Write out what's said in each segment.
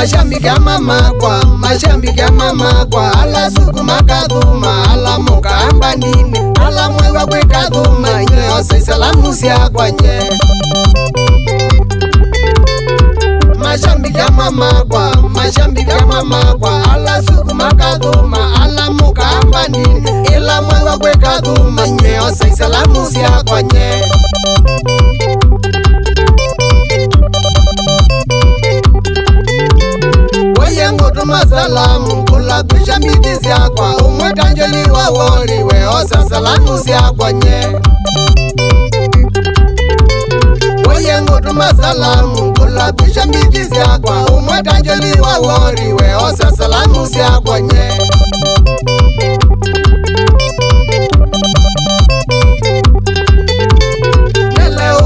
Mashambiki ya mama kwa ala suku makadhuma ala moka ambandini ala mwewa kwe kadhuma nye ose salamu siya kwa nye. Mashambiki ya mama kwa ala suku makadhuma ala moka ambandini ala mwewa kwe kadhuma nye ose salamu siya kwa nye. Masalamu kula kwisha mbikizi akwa umwe kanjeli wa wori we osa salamu si akwa nye. Oye ngutu masalamu kula kwisha mbikizi akwa umwe kanjeli wa wori we osa salamu si akwa nye.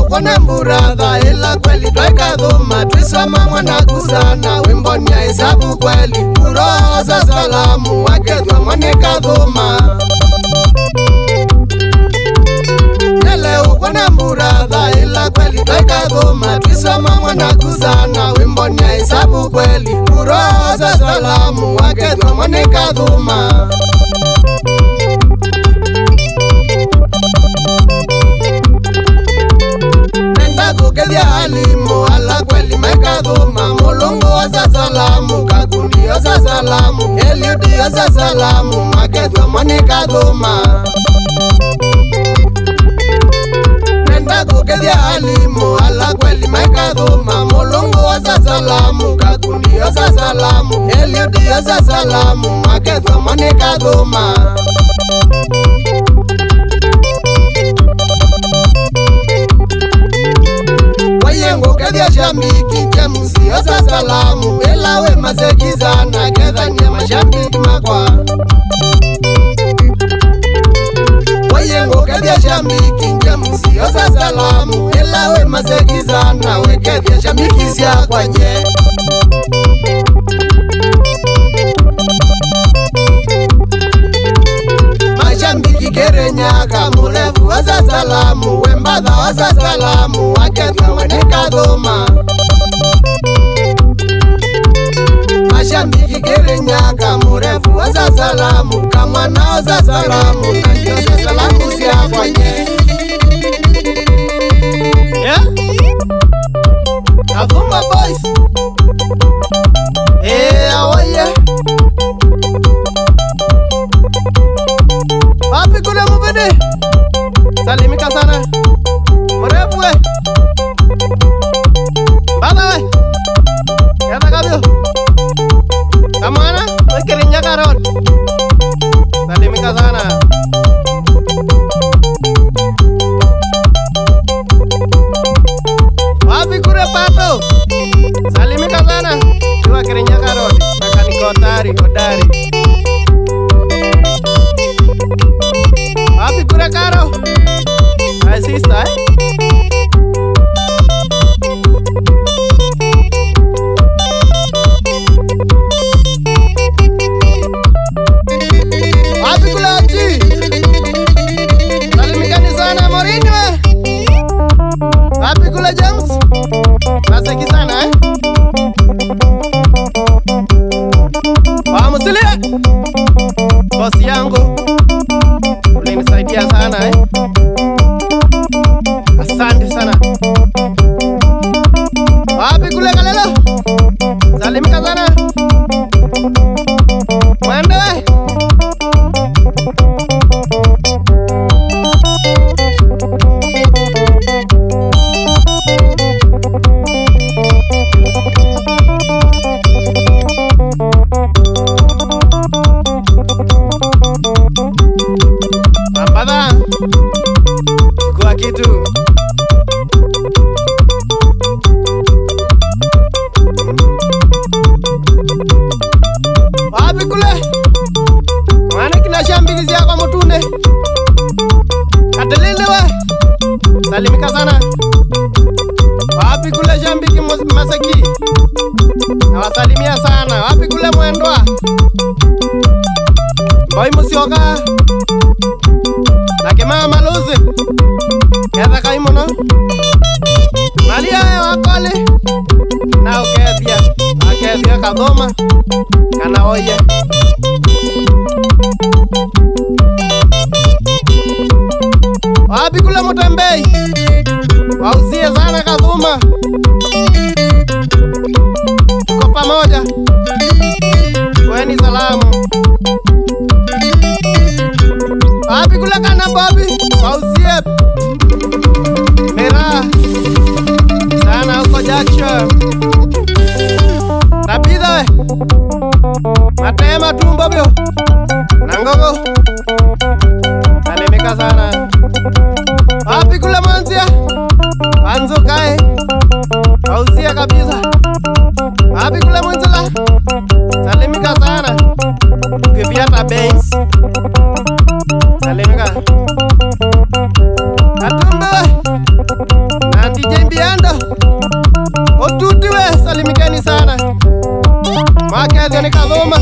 Kone mburadha ila kweli tweka dhuma twisoma mwana kusana wimboni ya hesabu kweli uroza salamu wakethwa mwanika dhuma. Nele kone mburadha ila kweli tweka dhuma twisoma mwana kusana wimboni ya hesabu kweli uroza salamu wakethwa mwanika dhuma. Kukethia alimu ala kweli maikadhuma mulungu oza salamu kakundi oza salamu Eliudi oza salamu makethwa mwanikadhuma. Nenda kukethia alimu ala kweli maikadhuma mulungu oza salamu kakundi oza salamu Eliudi oza salamu makethwa mwanikadhuma. Kethia shambiki jamusi oza salamu elawe mazekizana ketha nye mashambiki makwa. Wayengo kethia shambiki jamusi oza salamu elawe mazekizana we kethia shambiki siya kwa nye. Mashambiki kerenyaka mulevu oza salamu wembadha oza salamu wakethwa mwanikadhuma. Mashambiki kerenyaka murefu oza salamu kamwana oza salamu na jose salamu siya kwa nye. Yeah? Kadhuma boys. Awaye wapi kule mubede salimika sana mrefu we bada we yata kabio kamana wekerinya karon salimika sana. Wapi kule pato salimika sana iwa kerinya karon nakani kotari kodari. Wapi kure karo? My sister, wapi kule aji? Salimikani sana Morini we. Wapi kule James? Nasaki sana Wamusilia bosi yangu ulinisaidia sana asante sana. Wapi kule Kalelo? Salimika sana mwende Mambadha chukua kitu. Wapi kule mwana kina shambiki kwa mutune katelele we salimika sana. Wapi kule shambiki masaki nawasalimia sana. Wapi kule mwendwa Boy Musioka na Kimama Lucy ketha kaimono Maria wakole na ukethia kathoma kana oye wapi kule Mutembei wauzie sana kathuma tuko pamoja kweni salamu wapi kule Kana Bobi wauzie mera sana huko Jackson Tabitha we Matema tumbo bio na Ngogo salimika sana wapi kule Manzia Wanzukae wauzie kabisa wapi kule Munzila salimika sana Kiviata Banks salimika Atumbe na DJ Mbiando Otuti we salimikeni sana Mwakethio ni kathuma